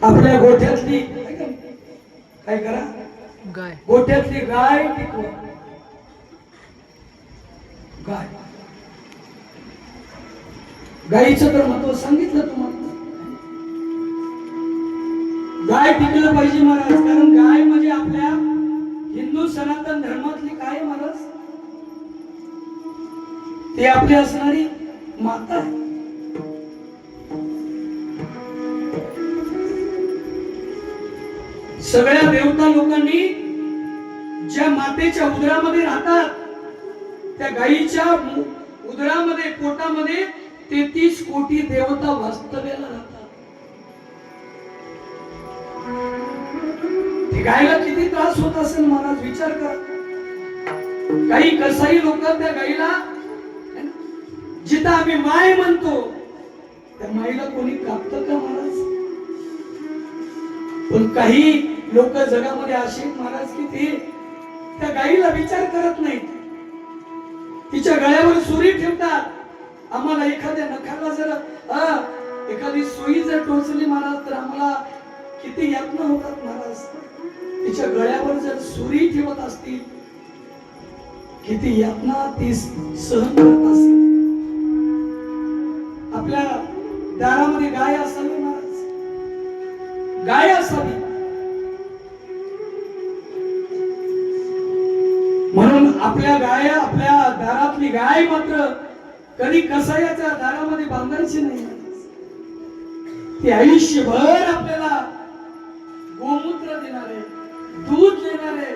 आपल्या गोठ्यातली काय करा, गाय गोठ्यातली गाय टिकवा. गाय, गायीचं तर महत्व सांगितलं तुम्हाला. गाय टिकलं पाहिजे महाराज, कारण गाय म्हणजे आपल्या हिंदू सनातन धर्मातली काय महाराज, ते आपली असणारी माता आहे. सगळ्या देवता लोकांनी ज्या मातेच्या उदरामध्ये राहतात, त्या गायीच्या उदरामध्ये, पोटामध्ये 33 कोटी देवता वास्तव्याला राहतात. ते गायीला किती त्रास होत असेल महाराज, विचार करा. काही कसाई लोक त्या गायीला, जिथं आम्ही माय म्हणतो, त्या माईला कोणी कापतं का महाराज? पण काही लोक जगामध्ये असे महाराज की ते त्या गायीला विचार करत नाहीत, तिच्या गळ्यावर सुरी ठेवतात. आम्हाला एखाद्या नखाला जर एखादी सुई जर टोचली महाराज, तर आम्हाला किती यातना होतात महाराज. तिच्या गळ्यावर जर सुरी ठेवत असतील, किती यातना ती सहन करत असतील. आपल्या दारामध्ये गाय असावी महाराज, गाय असावी. म्हणून आपल्या गाय, आपल्या दारातली गाय मात्र कधी कसायाच्या दारामध्ये बांधायची नाही. ती आयुष्यभर आपल्याला गोमूत्र देणारे, दूध देणारे,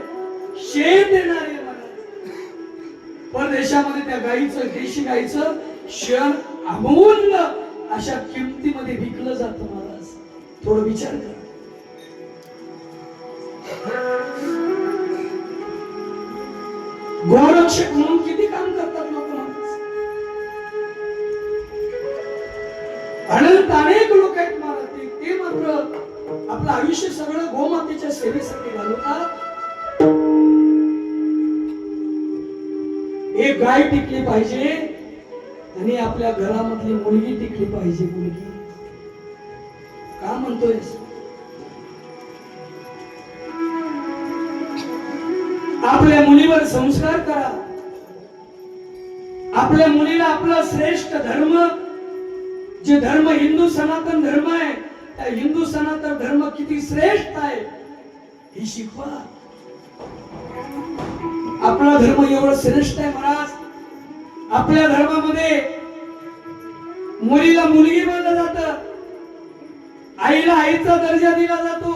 शेण देणारे महाराज. परदेशामध्ये त्या गायीचं, देशी गायीचं शेण अमूल्य अशा किमतीमध्ये विकलं जातं महाराज. थोडं विचार करा. गोरक्षक म्हणून किती काम करतात लोक महाराज. अनेक लोक आहेत महाराज, ते मात्र आपलं आयुष्य सगळं गोमातेच्या सेवेसाठी घालवतात. एक गाय टिकली पाहिजे आणि आपल्या घरामधली मुलगी टिकली पाहिजे. मुलगी का म्हणतोय? आपल्या मुलीवर संस्कार करा. आपल्या मुलीला आपला श्रेष्ठ धर्म, जे धर्म हिंदू सनातन धर्म आहे, त्या हिंदू सनातन धर्म किती श्रेष्ठ आहे हे शिकवा. आपला धर्म एवढं श्रेष्ठ आहे महाराज. आपल्या धर्मामध्ये मुलीला मुलगी बनलं जातं, आईला आईचा दर्जा दिला जातो,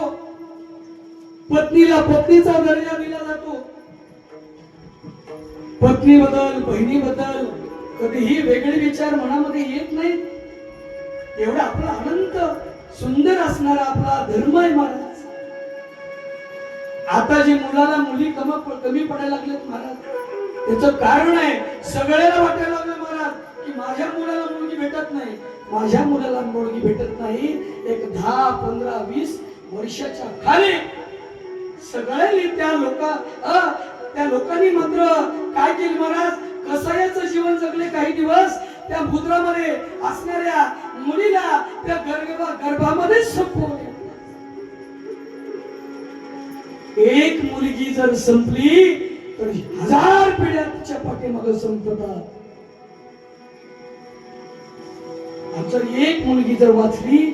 पत्नीला पत्नीचा दर्जा दिला जातो. पत्नी बद्दल, बहिणी बद्दल कधीही वेगळे विचार मनामध्ये येत नाही. एवढा आपला अनंत सुंदर असणारा आपला धर्म आहे महाराज. आता जे मुलाला मुली कमी पडायला लागलेत महाराज, त्याचं कारण आहे, सगळ्याला वाटायला लागलं महाराज की माझ्या मुलाला मुलगी भेटत नाही, माझ्या मुलाला मुलगी भेटत नाही. एक 10, 15, 20 वर्षाच्या खाली सगळ्यांनी त्या लोकांनी मात्र काय केले महाराज, कसायाचं जीवन जगले काही दिवस. त्या मुद्रामध्ये असणाऱ्या मुलीला त्या गर्भामध्ये संपवले. एक मुलगी जर संपली तर 1000 पिढ्या तिच्या पाठीमागे संपतात. जर एक मुलगी जर वाचली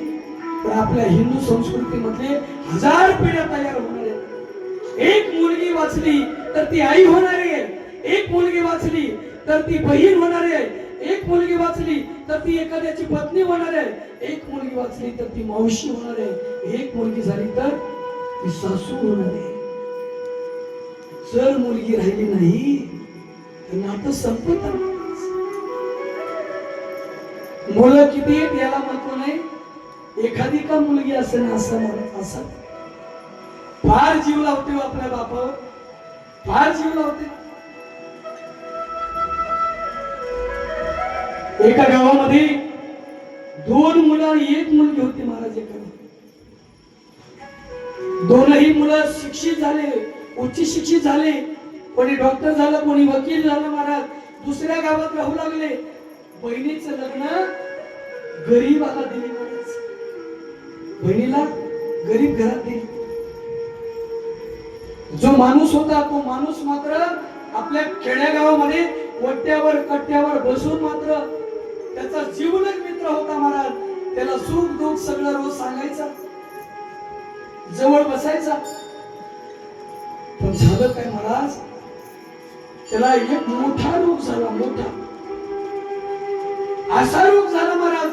तर आपल्या हिंदू संस्कृतीमध्ये 1000 पिढ्या तयार होणार आहेत. एक मुलगी वाचली तर ती आई होणार आहे, एक मुलगी वाचली तर ती बहीण होणार आहे, एक मुलगी वाचली तर ती एखाद्याची पत्नी होणार आहे, एक मुलगी वाचली तर ती मावशी होणार आहे, एक मुलगी झाली तर ती सासू होणार आहे. जर मुलगी राहिली नाही तर नातं संपत. मुलं किती आहेत याला महत्व नाही, एखादी का मुलगी असेल ना असं म्हणत असं फार जीव लावते आपल्या बापावर, फार जीव लावते. एका गावामध्ये 2 मुलं, 1 मुलगी होती महाराज. एका दोनही मुलं शिक्षित झाले, उच्च शिक्षित झाले, कोणी डॉक्टर झालं, कोणी वकील झालं महाराज. दुसऱ्या गावात राहू लागले. बहिणीचं लग्न गरीबाला दिले महाराज. बहिणीला गरीब घरातील जो माणूस होता तो माणूस मात्र आपल्या खेड्यागावामध्ये वट्ट्यावर कट्ट्यावर बसून मात्र त्याचा जीवनच मित्र होता महाराज. त्याला सुख दुःख सगळं रोज सांगायचा, जवळ बसायचा. पण झालं काय महाराज, त्याला एक मोठा रोग झाला, मोठा असा रोग झाला महाराज.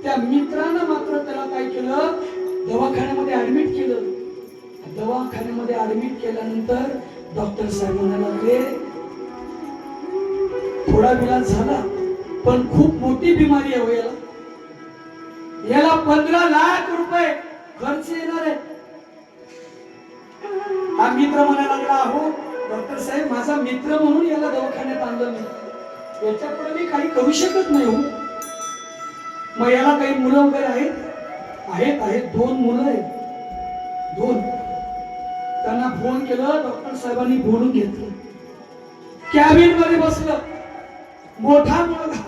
त्या मित्रानं मात्र त्याला काय केलं, दवाखान्यामध्ये ऍडमिट केलं. दवाखान्यामध्ये ऍडमिट केल्यानंतर डॉक्टर साहेब म्हणायला लागले, थोडा विलाज झाला पण खूप मोठी बिमारी आहे याला, याला 15 लाख रुपये खर्च येणार आहे. हा मित्र म्हणायला लागला, हो डॉक्टर साहेब माझा मित्र म्हणून याला दवाखान्यात आणलं मी, याच्या पुढे मी काही करू शकत नाही. हो मग याला काही मुलं वगैरे आहेत? आहेत आहेत 2 मुलं आहेत, 2. त्यांना फोन केलं, डॉक्टर साहेबांनी बोलून घेतलं, कॅबिन मध्ये बसलं. मोठा मुलगा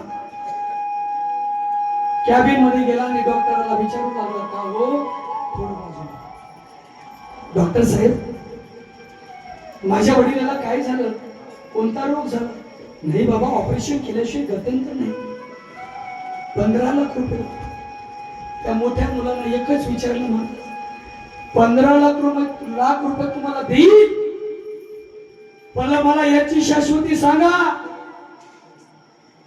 कॅबिन मध्ये गेला आणि डॉक्टरला विचारू लागला, का हो थोडं बाजूला, डॉक्टर साहेब माझ्या वडिलाला काय झालं, कोणता रोग झाला? नाही बाबा, ऑपरेशन केल्याशिवाय गत्यंतर नाही. 15 लाख रुपये. त्या मोठ्या मुलानं एकच विचारलं, मला 15 लाख रुपये तुम्हाला देईल, पण मला याची शाश्वती सांगा.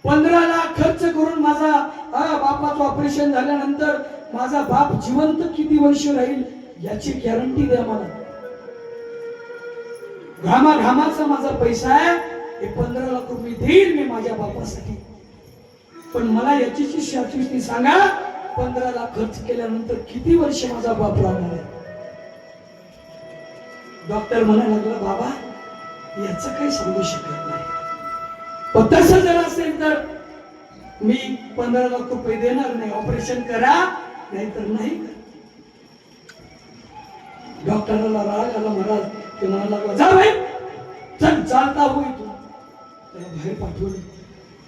15 लाख खर्च करून माझा बापाचं ऑपरेशन झाल्यानंतर माझा बाप जिवंत किती वर्ष राहील याची गॅरंटी द्या मला. घामाघामाचा माझा पैसा आहे, हे 15 लाख रुपये देईल मी माझ्या बापासाठी, पण मला याची शाश्वती सांगा. 15 लाख खर्च केल्यानंतर किती वर्ष माझा बाप राहणार आहे? डॉक्टर म्हणायला लागला, बाबा याचं काही सांगू शकत नाही, पण तसं जर असेल तर मी 15 लाख रुपये देणार नाही, ऑपरेशन करा नाहीतर नाही. डॉक्टरला राग आला महाराज. ते म्हणायला लागला, जा भाई चल, चालता होई तू. त्याला बाहेर पाठवलं.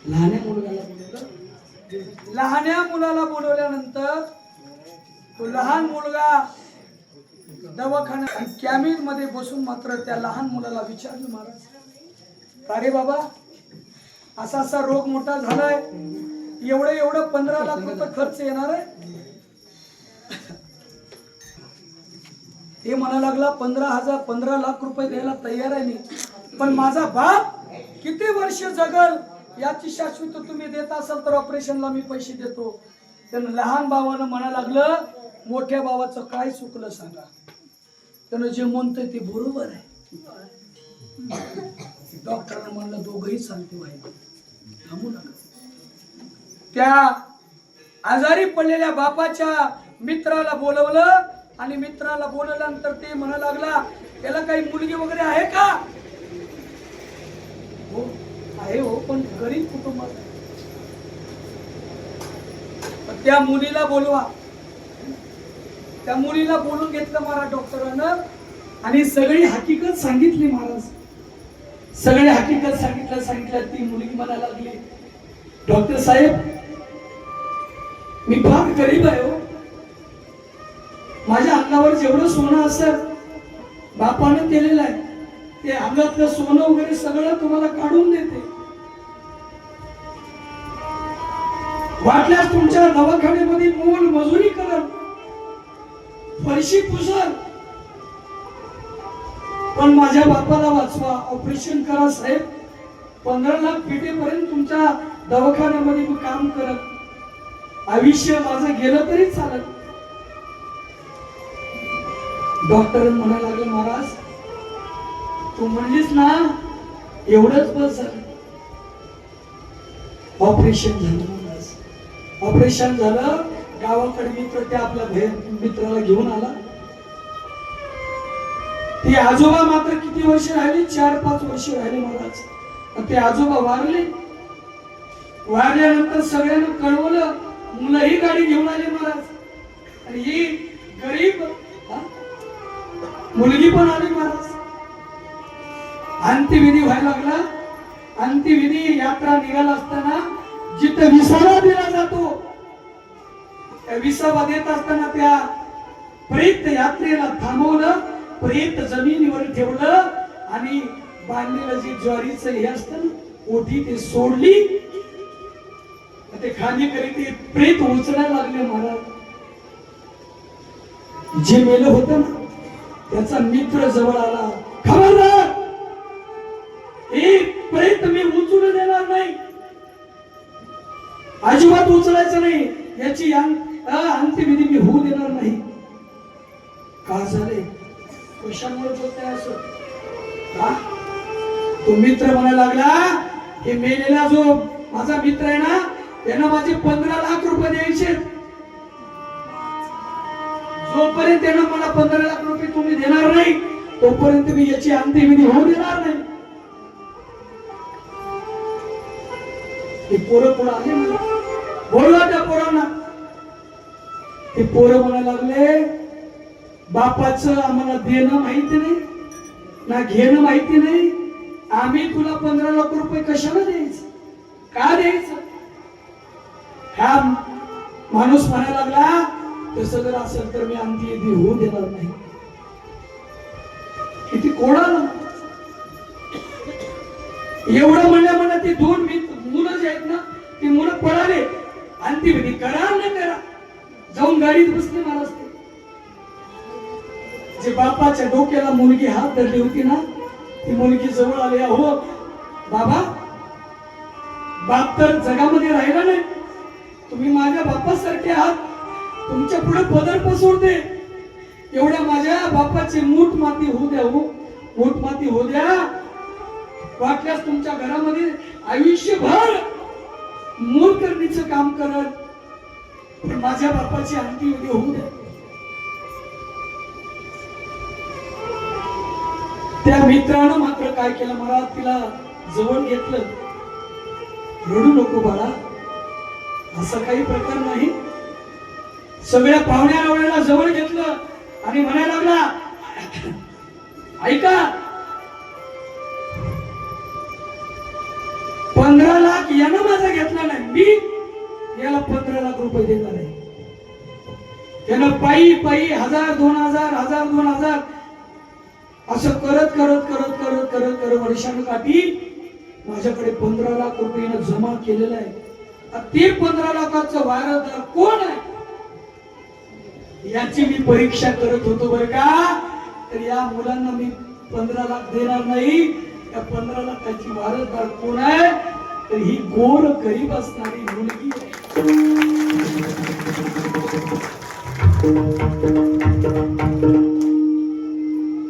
लहान्या मुलाला बोलवलं. लहान्या मुलाला बोलवल्यानंतर तो लहान मुलगा दवाखान्यात कॅबिन मध्ये बसून मात्र त्या लहान मुलाला विचारलं, महाराज का रे बाबा, असा असा रोग मोठा झालाय, एवढं 15 लाख रुपये खर्च येणार आहे? हे म्हणा लागला, 15 लाख रुपये द्यायला तयार आहे मी, पण माझा बाप किती वर्ष जगल याची शाश्वती तुम्ही देत असाल तर ऑपरेशनला मी पैसे देतो. त्यानं लहान भावानं म्हणा लागलं, मोठ्या भावाचं काय चुकलं सांगा. त्यानं जे म्हणतोय ते बरोबर आहे. डॉक्टरने म्हणलं, दोघंही सांगते व्हायला, थांबू नका. त्या आजारी पडलेल्या बापाच्या मित्राला बोलवलं आणि मित्राला बोलवल्यानंतर ते म्हणा लागला, त्याला काही मुलगी वगैरे आहे का? हो आहे, हो पण गरीब कुटुंबात. त्या मुलीला बोलवा. त्या मुलीला बोलून घेतलं महाराज डॉक्टरांना आणि सगळी हकीकत सांगितली महाराज. सगळी हकीकत सांगितलं. ती मुलगी म्हणायला लागली, डॉक्टर साहेब मी फार गरीब आहे, हो माझ्या अंगावर जेवढं सोनं असेल बापाने केलेलं आहे, ते अंगातलं सोनं वगैरे सगळं तुम्हाला काढून देते. वाटल्यास तुमच्या दवाखान्यामध्ये मोल मजुरी करत, फरशी पुसत, पण माझ्या बापाला वाचवा, ऑपरेशन करा साहेब. 15 लाख पेटेपर्यंत तुमच्या दवाखान्यामध्ये मी काम करत, आयुष्य माझं गेलं तरी चालत. डॉक्टर म्हणायला लागले, महाराज तू म्हणलीस ना एवढंच बस झालं. ऑपरेशन झालं महाराज. ऑपरेशन झालं. गावाकडे मित्र त्या आपल्या मित्राला घेऊन आला. ते आजोबा मात्र किती वर्ष राहिले, 4-5 वर्ष राहिले महाराज. ते आजोबा वारले. वारल्यानंतर सगळ्यांना कळवलं, मुलंही गाडी घेऊन आले महाराज. आणि ही गरीब मुलगी पण आली महाराज. अंत्यविधी व्हायला लागला. अंत्यविधी यात्रा निघाला असताना जिथे विसावा दिला जातो, त्या विसावा देत असताना त्या प्रेत यात्रेला थांबवलं, प्रेत जमिनीवर ठेवलं आणि बांधलेलं जे ज्वारीचं हे असतं ना ओठी ते सोडली, ते खाली करी ते प्रेत उचलायला लागले महाराज. जे मेलं होतं ना त्याचा मित्र जवळ आला, खबरदार एक प्रेत मी उचलू देणार नाही, अजिबात उचलायचं नाही, याची अंत्यविधी मी होऊ देणार नाही. का झाले, कशामुळे होत आहे असं? का तो मित्र म्हणायला लागला, हे मेलेला जो माझा मित्र आहे ना त्यानं माझे 15 लाख रुपये द्यायचे, जोपर्यंत त्यानं मला 15 लाख रुपये तुम्ही देणार नाही तोपर्यंत मी याची अंत्यविधी होऊ देणार नाही. ते पोरं पुढे आले मला, बोलवा त्या पोरांना. ते पोरं म्हणायला लागले, बापाचं आम्हाला देणं माहिती नाही ना घेणं माहिती नाही, आम्ही तुला 15 लाख रुपये कशाला द्यायचं, का द्यायचं? हा माणूस म्हणायला लागला, तसं जर असेल तर मी अंत्यविधी होऊ देणार नाही. किती कोणाला एवढं म्हणल्या ते 2 मुलं जे आहेत ना ती मुलं पळाले, अंत्यविधी करा न करा, जाऊन गाडीत बसले महाराज. जे बापाच्या डोक्याला मुलगी हात धरली होती ना ती मुलगी जवळ आली, हो बाबा, बाप तर जगामध्ये राहिला नाही, तुम्ही माझ्या बापासारखे आहात, तुमच्या पुढे पदर पसरते, एवढ्या माझ्या बापाची मूठ माती होऊ द्या, हो मूठ माती होऊ द्या, वाटल्यास तुमच्या घरामध्ये आयुष्यभर मूल करणीचं काम करत, पण माझ्या बापाची अंत्यविधी होऊ द्या. त्या मित्रानं मात्र काय केलं महाराज, तिला जवळ घेतलं. रडू नको बाळा, असा काही प्रकार नाही. सगळ्या पाहुण्या रावळ्याला जवळ घेतलं आणि म्हणायला लागला, ऐका, 15 लाख यानं माझा घेतला नाही, मी याला 15 लाख रुपये देणार आहे. त्यानं पायी पायी 1000, 2000, 1000, 2000 असं करत करत करत करत करत करत वर्षानुकाठी माझ्याकडे 15 लाख रुपये जमा केलेला आहे. ते 15 लाखाचं वारसदार कोण आहे याची मी परीक्षा करत होतो बरं का. तर या मुलांना मी 15 लाख देणार नाही, या 15 लाखाची वारसदार कोण आहे तर ही गोर गरीब असणारी मुलगी आहे.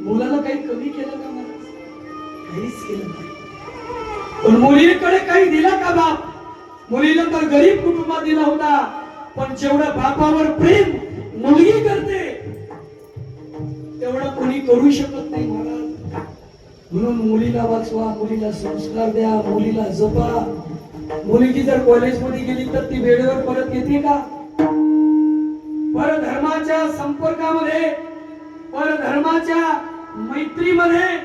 मुलाला काही कमी केलं का मला? काहीच केलं नाही. पण मुलीकडे काही दिला का बाप? मुलीला तर गरीब कुटुंबात दिला होता, पण जेवढं बापावर प्रेम मुलगी करते तेवढं कोणी करू शकत नाही महाराज. म्हणून मुलीला वाचवा, मुलीला संस्कार द्या, मुलीला जपा. मुलगी जर कॉलेजमध्ये गेली तर ती वेळेवर परत येते का? परधर्माच्या संपर्कामध्ये, परधर्माच्या मैत्रीमध्ये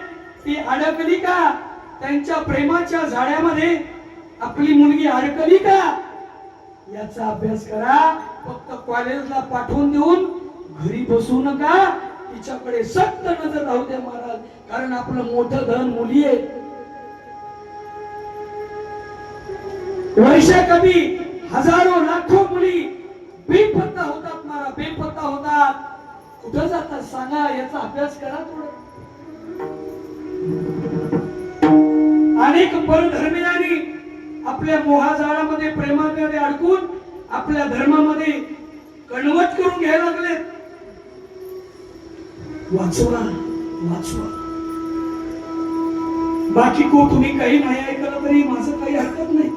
ती अडकली का? त्यांच्या प्रेमाच्या जाळ्यामध्ये आपली मुलगी अडकली का? याचा अभ्यास करा. फक्त कॉलेजला पाठवून देऊन घरी बसू नका, तिच्याकडे सक्त नजर राहू द्या महाराज. कारण आपलं मोठं धन मुली आहे. वर्षा कमी हजारो लाखो मुली बेपत्ता होतात महाराज, बेपत्ता होतात. कुठं जातात सांगा, याचा अभ्यास करा थोडं. अनेक परधर्मीयांनी आपल्या मोहाजाळामध्ये प्रेमामध्ये अडकून आपल्या धर्मामध्ये कन्वर्ट करून घ्यायला लागले. वाचवा, वाचवा. बाकी को तुम्ही काही नाही ऐकलं तरी माझं काही हरकत नाही.